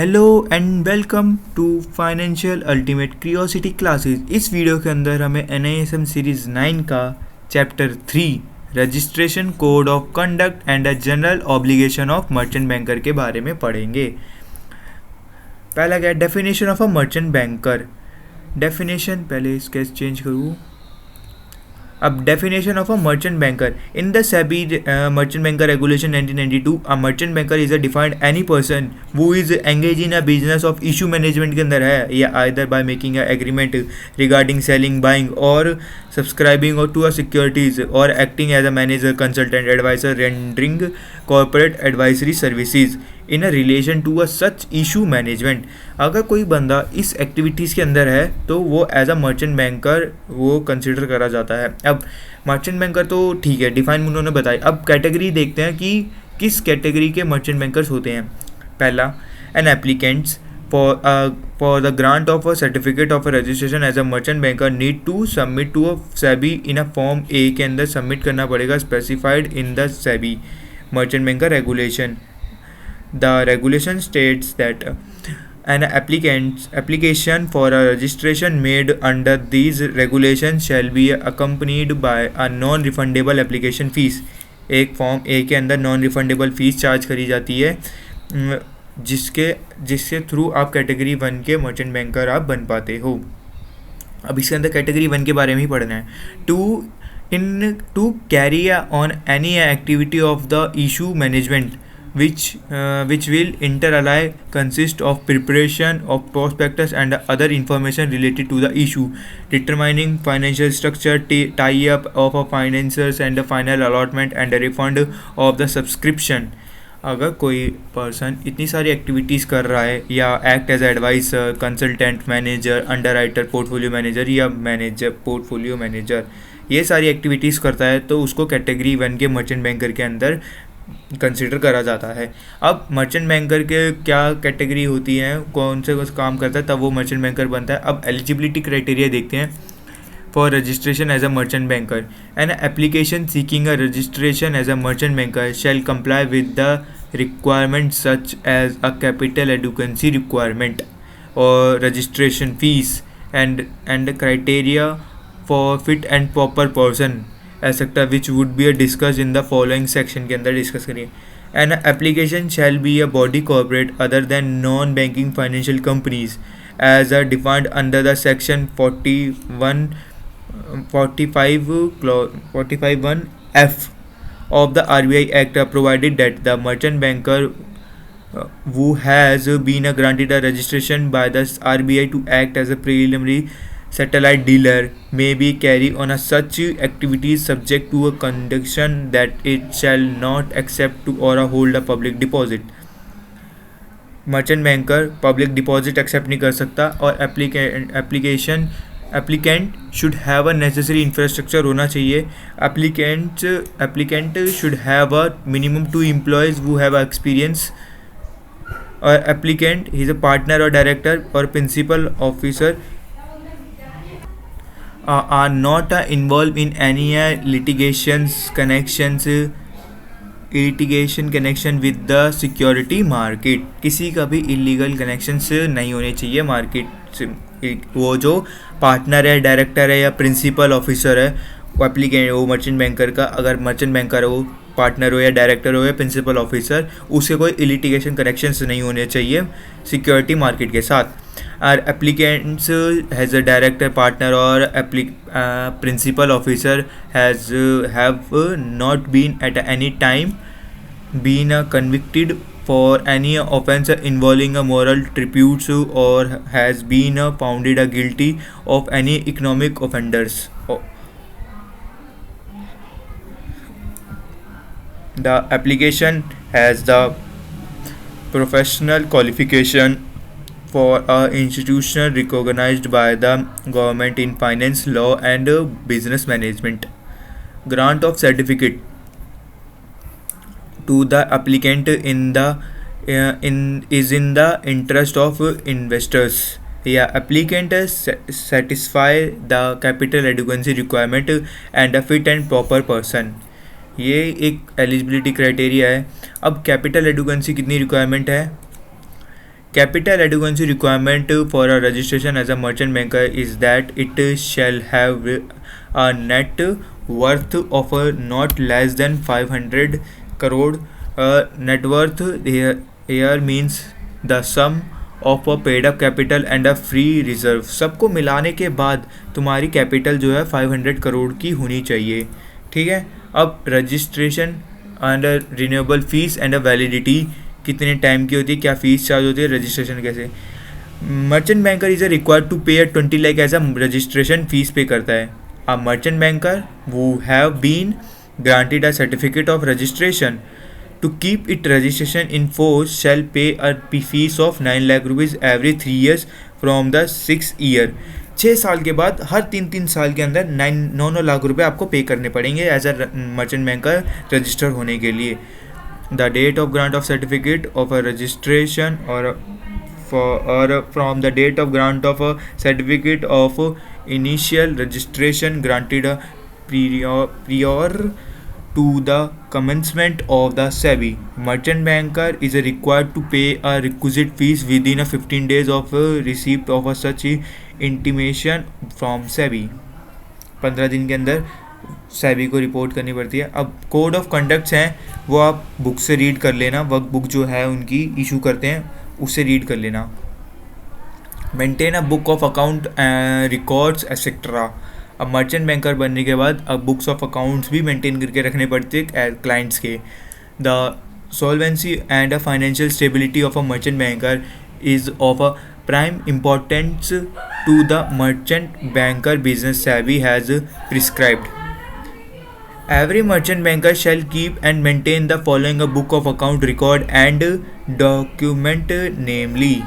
Hello and welcome to financial ultimate curiosity classes. इस video के अंदर हमें NISM सीरीज़ 9 का chapter 3 registration code of conduct and a general obligation of merchant banker के बारे में पढ़ेंगे। पहला क्या, definition of a merchant banker. Definition पहले इसके चेंज करूँ। अब definition of a merchant banker in the SEBI merchant banker regulation 1992, a merchant banker is a defined any person who is engage in a business of issue management के अंदर है, या either by making a agreement regarding selling, buying और subscribing और to a securities और acting as a manager, consultant, adviser, rendering corporate advisory services in a relation to a such issue management. अगर कोई बंदा इस एक्टिविटीज़ के अंदर है तो वो एज अ मर्चेंट बैंकर वो कंसिडर करा जाता है। अब मर्चेंट बैंकर तो ठीक है, डिफाइन उन्होंने बताई। अब कैटेगरी देखते हैं कि किस कैटेगरी के मर्चेंट बैंकर्स होते हैं। पहला, an applicants for the grant of a certificate of registration as a merchant banker need to submit to a SEBI in a form A के अंदर सबमिट करना पड़ेगा, specified in the SEBI merchant banker regulation. The regulation states that an application for a registration made under these regulations shall be accompanied by a non-refundable application fees। एक form A के अंदर non refundable fees charge करी जाती है, जिसके through आप category 1 के merchant banker आप बन पाते हो। अब इसके अंदर कैटेगरी 1 के बारे में ही पढ़ना है। To carry on any activity of the issue management which will inter alia consist of preparation of prospectus and other information related to the issue, determining financial structure, tie-up of a financiers and the final allotment and the refund of the subscription। अगर कोई person इतनी सारी activities कर रहा है या act as adviser, consultant, manager, underwriter, portfolio manager या manager portfolio manager, ये सारी एक्टिविटीज़ करता है तो उसको कैटेगरी 1 के मर्चेंट बैंकर के अंदर कंसिडर करा जाता है। अब मर्चेंट बैंकर के क्या कैटेगरी होती है, कौन से काम करता है, तब वो मर्चेंट बैंकर बनता है। अब एलिजिबिलिटी क्राइटेरिया देखते हैं for registration as a merchant banker. An application seeking a registration as a merchant banker shall comply with the requirement such as a capital adequacy requirement और registration fees and criteria for fit and proper person etcetera which would be discuss in the following section के अंदर discuss करिए। An application shall be a body corporate other than non banking financial companies as a defined under the section 45(1)(f) of the RBI Act, provided that the merchant banker who has been granted a registration by the RBI to act as a preliminary satellite dealer may be carry on a such activities subject to a condition that it shall not accept to or hold a public deposit। Merchant banker public deposit accept नहीं कर सकता और applicant should have a necessary infrastructure होना चाहिए। Applicant should have a minimum 2 employees who have experience, और applicant he is a partner और director और principal officer are not involved in any litigation connection with the security market। किसी का भी illegal connection नहीं होने चाहिए मार्केट से। वो जो पार्टनर है, डायरेक्टर है या प्रिंसिपल ऑफिसर है, वो एप्लीकेंट, वो मर्चेंट बैंकर का, अगर मर्चेंट बैंकर हो, पार्टनर हो या डायरेक्टर हो या प्रिंसिपल ऑफिसर, उसके कोई लिटिगेशन कनेक्शंस नहीं होने चाहिए सिक्योरिटी मार्केट के साथ। और applicants has a director, partner और principal officer have not been at any time been convicted for any offence involving a moral turpitude or has been found guilty of any economic offenders। The application has the professional qualification for a institution recognized by the government in finance, law and business management। Grant of certificate to the applicant is in the interest of investors। या applicant satisfy the capital adequacy requirement and a fit and proper person। ये एक eligibility criteria है। अब capital एडुकेंसी कितनी requirement है, Capital adequacy requirement for a registration as a merchant banker is that it shall have a net worth of not less than 500 crore. Net worth here means the sum of a paid up capital and a free reserve. सबको मिलाने के बाद तुम्हारी capital जो है 500 करोड़ की होनी चाहिए. ठीक है. अब registration and renewable fees and validity कितने टाइम की होती है, क्या फीस चार्ज होती है, रजिस्ट्रेशन कैसे. Merchant banker is required to pay 20 lakh as a registration fees pay करता है. A merchant banker who have been granted a certificate of registration to keep it registration in force shall pay a fees of 9 lakh rupees every 3 years from the 6th year. 6 साल के बाद हर 3 साल के अंदर 9 लाख रुपए आपको पे करने पड़ेंगे as a merchant banker register होने के लिए. The date of grant of certificate of a registration और from the date of grant of a certificate of initial registration granted prior to the commencement of the SEBI. Merchant banker is required to pay a requisite fees within a 15 days of receipt of a such intimation from SEBI. 15 दिन के अंदर SEBI को report करनी पड़ती है. अब code of conducts हैं वो आप बुक से रीड कर लेना, वर्क बुक जो है उनकी इशू करते हैं उससे रीड कर लेना. Maintain a book of account records etcetera. अब मर्चेंट बैंकर बनने के बाद अब बुक्स ऑफ अकाउंट्स भी मेंटेन करके रखने पड़ते हैं क्लाइंट्स के. The solvency and financial stability of a merchant banker is of a prime importance to the merchant banker business SEBI has prescribed. Every merchant banker shall keep and maintain the following a book of account record and document namely.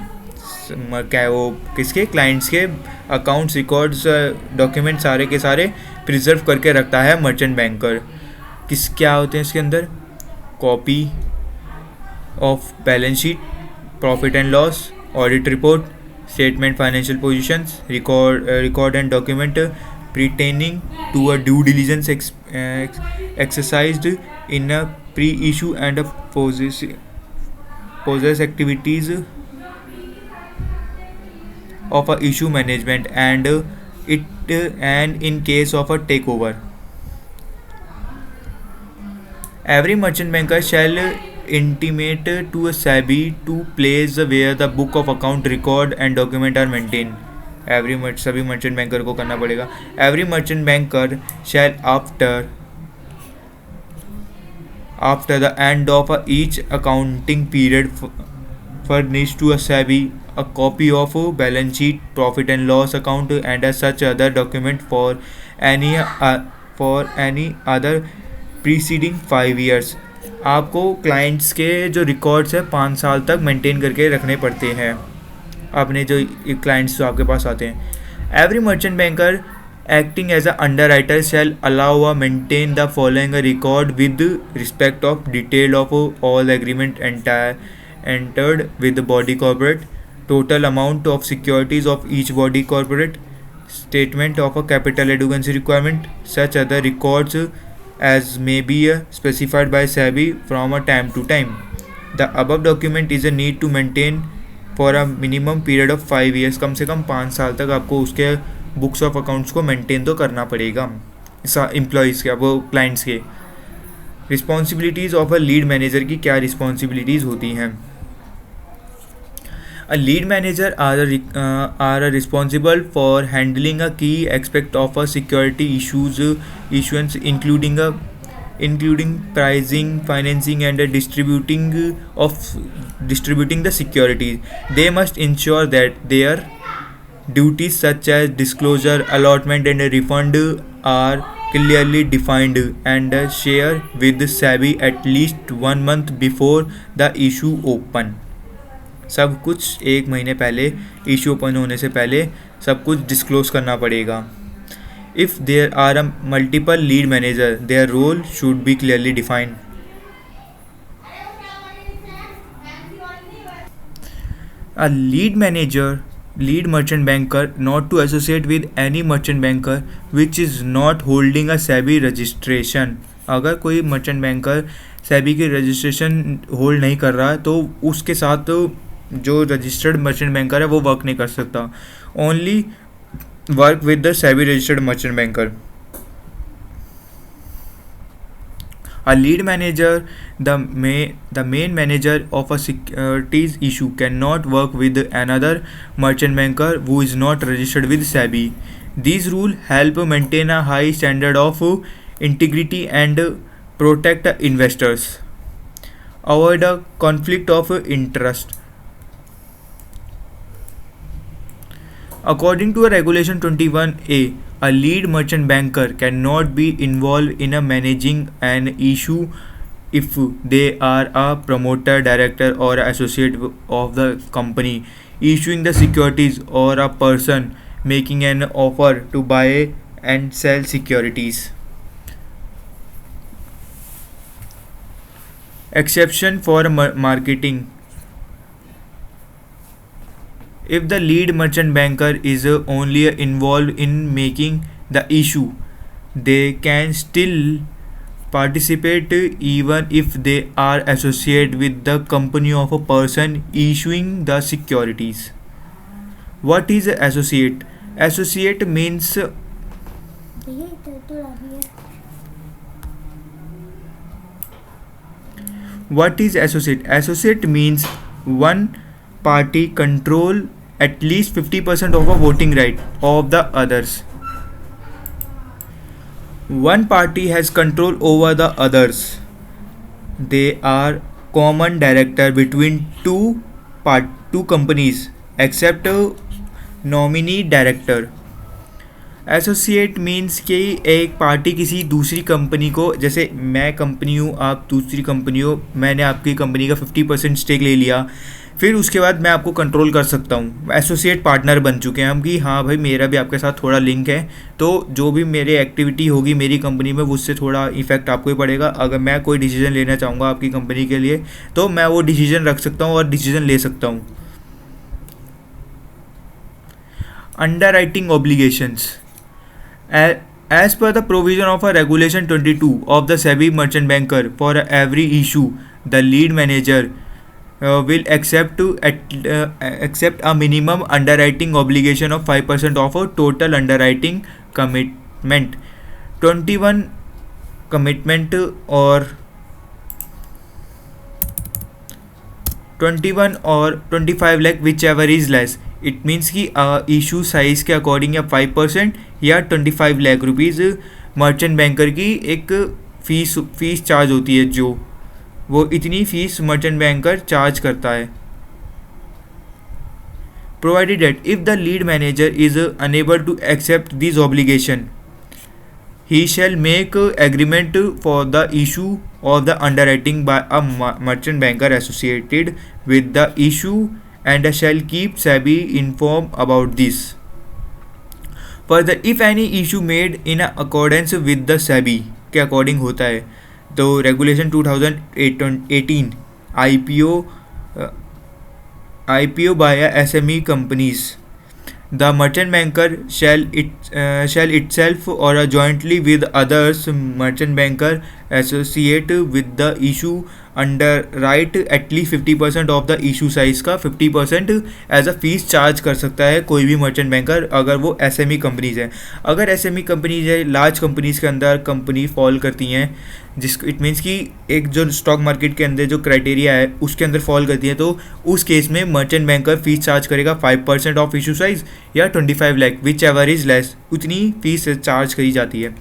क्या है वो किसके, clients के accounts records document सारे के सारे preserve करके रखता है मर्चेंट बैंकर. क्या होते हैं इसके अंदर, copy of balance sheet, profit and loss, audit report, statement financial positions, record and document pertaining to a due diligence exercised in a pre-issue and a possess activities of a issue management and in case of a takeover. Every merchant banker shall intimate to a SEBI to place where the book of account record and document are maintained. सभी merchant banker को करना पड़ेगा. Every merchant banker shall after the end of each accounting period furnish to a SEBI a copy of balance sheet, profit and loss account and such other document for any other preceding 5 years. आपको clients के जो records है 5 साल तक maintain करके रखने पड़ते हैं अपने जो क्लाइंट्स जो आपके पास आते हैं. Every merchant banker acting as a underwriter shall allow a maintain the following record with respect of detail of all agreement entered with the body corporate, total amount of securities of each body corporate, statement of a capital adequacy requirement, such other records as may be specified by SEBI from a time to time. The above document is a need to maintain for a minimum period of 5 years. कम से कम 5 साल तक आपको उसके books of accounts को maintain तो करना पड़ेगा employees के, वो क्लाइंट्स के. Responsibilities of a lead manager की क्या रिस्पॉन्सिबिलिटीज़ होती हैं. A lead manager are responsible for handling a key aspect of a security issuance including pricing, financing and distributing the securities. They must ensure that their duties such as disclosure, allotment and refund are clearly defined and share with SEBI at least 1 month before the issue open. सब कुछ 1 महीने पहले, issue open होने से पहले सब कुछ disclose करना पड़ेगा. If there are a multiple lead manager their role should be clearly defined. A lead merchant banker not to associate with any merchant banker which is not holding a SEBI registration. अगर कोई merchant banker SEBI की registration hold नहीं कर रहा तो उसके साथ जो रजिस्टर्ड मर्चेंट बैंकर है वो वर्क नहीं कर सकता. Only work with the SEBI registered merchant banker. A lead manager, the main manager of a securities issue, cannot work with another merchant banker who is not registered with SEBI. These rules help maintain a high standard of integrity and protect investors. Avoid a conflict of interest. According to Regulation 21A, a lead merchant banker cannot be involved in a managing an issue if they are a promoter, director, or associate of the company issuing the securities, or a person making an offer to buy and sell securities. Exception for marketing. If the lead merchant banker is only involved in making the issue, they can still participate even if they are associated with the company of a person issuing the securities. What is associate? Associate means what is associate? Associate means one party control at least 50% of a voting right of the others. One party has control over the others. They are common director between two companies except a nominee director. Associate means कि एक party किसी दूसरी company को, जैसे मैं company हूँ, आप दूसरी कंपनी हो, मैंने आपकी कंपनी का 50% स्टेक ले लिया, फिर उसके बाद मैं आपको कंट्रोल कर सकता हूँ. एसोसिएट पार्टनर बन चुके हैं हम कि हाँ भाई मेरा भी आपके साथ थोड़ा लिंक है, तो जो भी मेरी एक्टिविटी होगी मेरी कंपनी में उससे थोड़ा इफेक्ट आपको ही पड़ेगा. अगर मैं कोई डिसीजन लेना चाहूँगा आपकी कंपनी के लिए तो मैं वो डिसीजन रख सकता हूँ और डिसीजन ले सकता हूँ. Underwriting obligations. As per the provision of a Regulation 22 of the SEBI Merchant Banker, for every issue, the lead manager will accept a minimum underwriting obligation of 5% of a total underwriting commitment. 21 commitment or 21 or 25 lakh, whichever is less. It means कि issue size के according या 5% या 25 lakh rupees merchant banker की एक fees charge होती है, जो वो इतनी फ़ीस मर्चेंट बैंकर चार्ज करता है. Provided that if the lead manager is unable to accept this obligation, he shall make agreement for the issue of the underwriting by a merchant banker associated with the issue and shall keep SEBI informed about this. Further, if any issue made in accordance with the SEBI के according होता है, तो regulation 2018 IPO by SME companies, the merchant banker shall itself or jointly with others merchant banker associate with the issue underwrite at least 50% of the issue size का 50% as a fees charge कर सकता है कोई भी merchant banker, अगर वो SME companies है. अगर SME कंपनीज है, लार्ज कंपनीज़ के अंदर कंपनी फॉल करती हैं, जिसको इट मीन्स कि एक जो स्टॉक मार्केट के अंदर जो क्राइटेरिया है उसके अंदर फॉल करती है, तो उस केस में मर्चेंट बैंकर फीस चार्ज करेगा 5% ऑफ इशू साइज या 25 lakh, which ever is less, उतनी फीस चार्ज करी जाती है.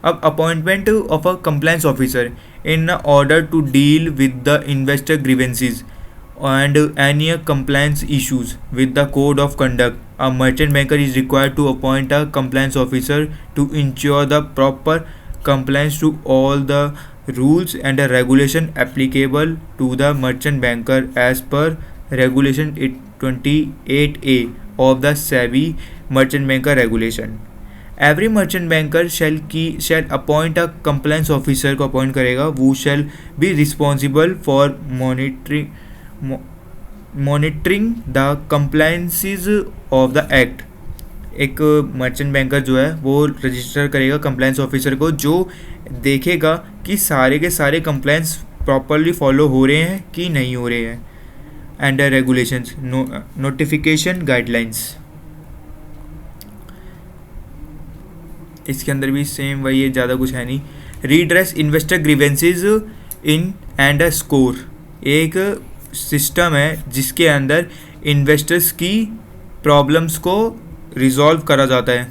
अब appointment of a compliance officer in order to deal with the investor grievances and any compliance issues with the code of conduct, a merchant banker is required to appoint a compliance officer to ensure the proper compliance to all the rules and regulation applicable to the merchant banker as per Regulation 28A of the SEBI Merchant Banker Regulation. Every merchant banker shall appoint a compliance officer को appoint करेगा, who shall be responsible for monitoring the compliances of the act. एक merchant banker जो है वो register करेगा compliance officer को, जो देखेगा कि सारे के सारे कंप्लायंस प्रॉपरली फॉलो हो रहे हैं कि नहीं हो रहे हैं। एंड रेगुलेशंस, नोटिफिकेशन गाइडलाइंस, इसके अंदर भी सेम वही है, ज़्यादा कुछ है नहीं। Redress investor grievances in and a score, एक सिस्टम है जिसके अंदर इन्वेस्टर्स की प्रॉब्लम्स को रिजॉल्व करा जाता है,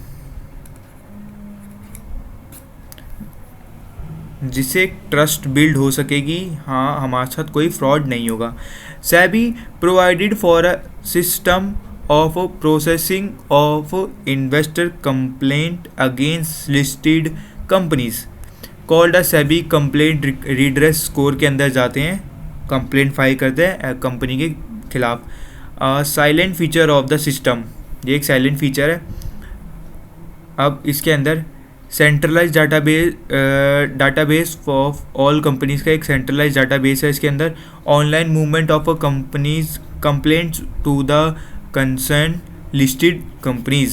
जिससे ट्रस्ट बिल्ड हो सकेगी, हाँ हमारे साथ कोई फ्रॉड नहीं होगा। SEBI provided for a system of processing of investor complaint against listed companies called a SEBI complaint redress score के अंदर जाते हैं, कंप्लेंट फाइल करते हैं कंपनी के खिलाफ। Silent feature of the system, ये एक साइलेंट फीचर है। अब इसके अंदर centralise database of all companies का एक सेंट्रलाइज डाटाबेस है। इसके अंदर online movement of companies complaints to the concerned listed companies,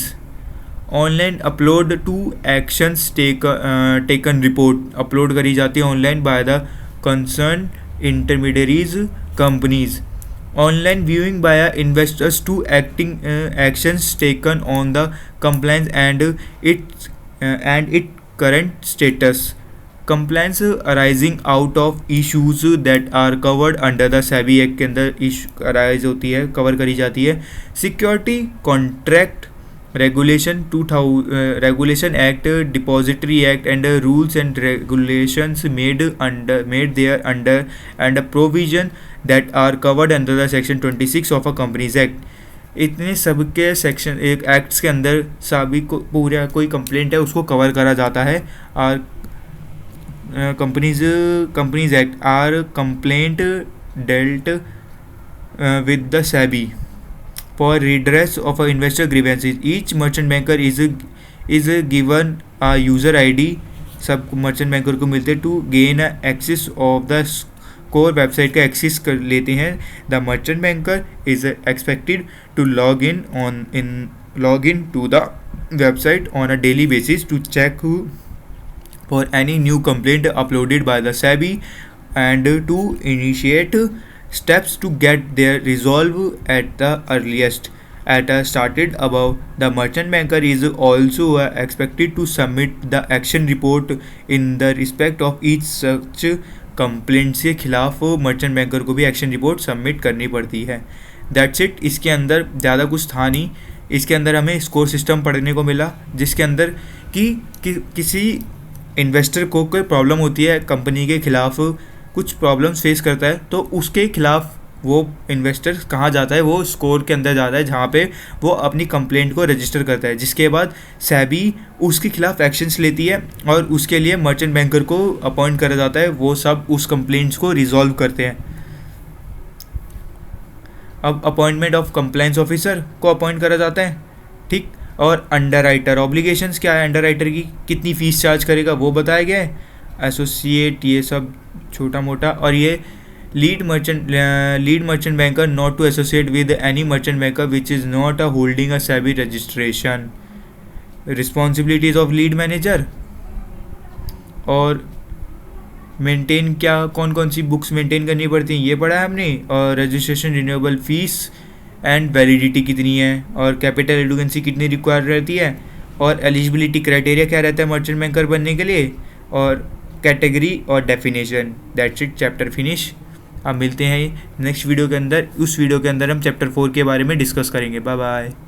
online upload to actions taken report upload करी जाती है online by the concern intermediaries companies, online viewing by investors to actions taken on the compliance and it current status, compliance arising out of issues that are covered under the SEBI act के अंदर issue arise होती है, cover करी जाती है। Security contract regulation regulation act, depository act and rules and regulations made thereunder and provision that are covered under the section 26 of a companies act. इतने सबके section एक एक्ट्स के अंदर सभी को पूरा कोई कंप्लेंट है उसको कवर करा जाता है। और companies act are complaint dealt with the SEBI for redress of investor grievances. Each merchant banker is given a user ID, सब मर्चेंट बैंकर को मिलते to gain access of the core website का access कर लेते हैं। The merchant banker is expected to log in to the website on a daily basis to check for any new complaint uploaded by the SEBI and to initiate steps to get their resolve at the earliest. At started above, the merchant banker is also expected to submit the action report in the respect of each such complaints के खिलाफ merchant banker को भी action report submit करनी पड़ती है। That's it, इसके अंदर ज़्यादा कुछ था नहीं। इसके अंदर हमें स्कोर सिस्टम पढ़ने को मिला जिसके अंदर किसी इन्वेस्टर को कोई प्रॉब्लम होती है, कंपनी के खिलाफ कुछ प्रॉब्लम्स फेस करता है, तो उसके खिलाफ वो इन्वेस्टर कहाँ जाता है, वो स्कोर के अंदर जाता है जहाँ पे वो अपनी कंप्लेंट को रजिस्टर करता है, जिसके बाद सेबी उसके खिलाफ एक्शंस लेती है और उसके लिए मर्चेंट बैंकर को अपॉइंट करा जाता है, वो सब उस कंप्लेंट्स को रिजॉल्व करते हैं। अब अपॉइंटमेंट ऑफ कंप्लायंस ऑफिसर को अपॉइंट करा जाता है, ठीक। और अंडरराइटर ऑब्लिगेशंस क्या है, अंडरराइटर की कितनी फ़ीस चार्ज करेगा वो बताया गया है, एसोसिएट ये सब छोटा मोटा। और ये lead merchant banker not to associate with any merchant banker which is not a holding a SEBI registration, responsibilities of lead manager. और मेंटेन क्या कौन कौन सी बुक्स मेंटेन करनी पड़ती हैं ये पढ़ा है हमने, और registration renewable fees and validity कितनी है, और कैपिटल एडुकेंसी कितनी रिक्वायर रहती है, और एलिजिबिलिटी क्राइटेरिया क्या रहता है मर्चेंट बैंकर बनने के लिए, और कैटेगरी और definition. That's it, chapter finish. अब मिलते हैं नेक्स्ट वीडियो के अंदर। उस वीडियो के अंदर हम चैप्टर 4 के बारे में डिस्कस करेंगे। Bye bye.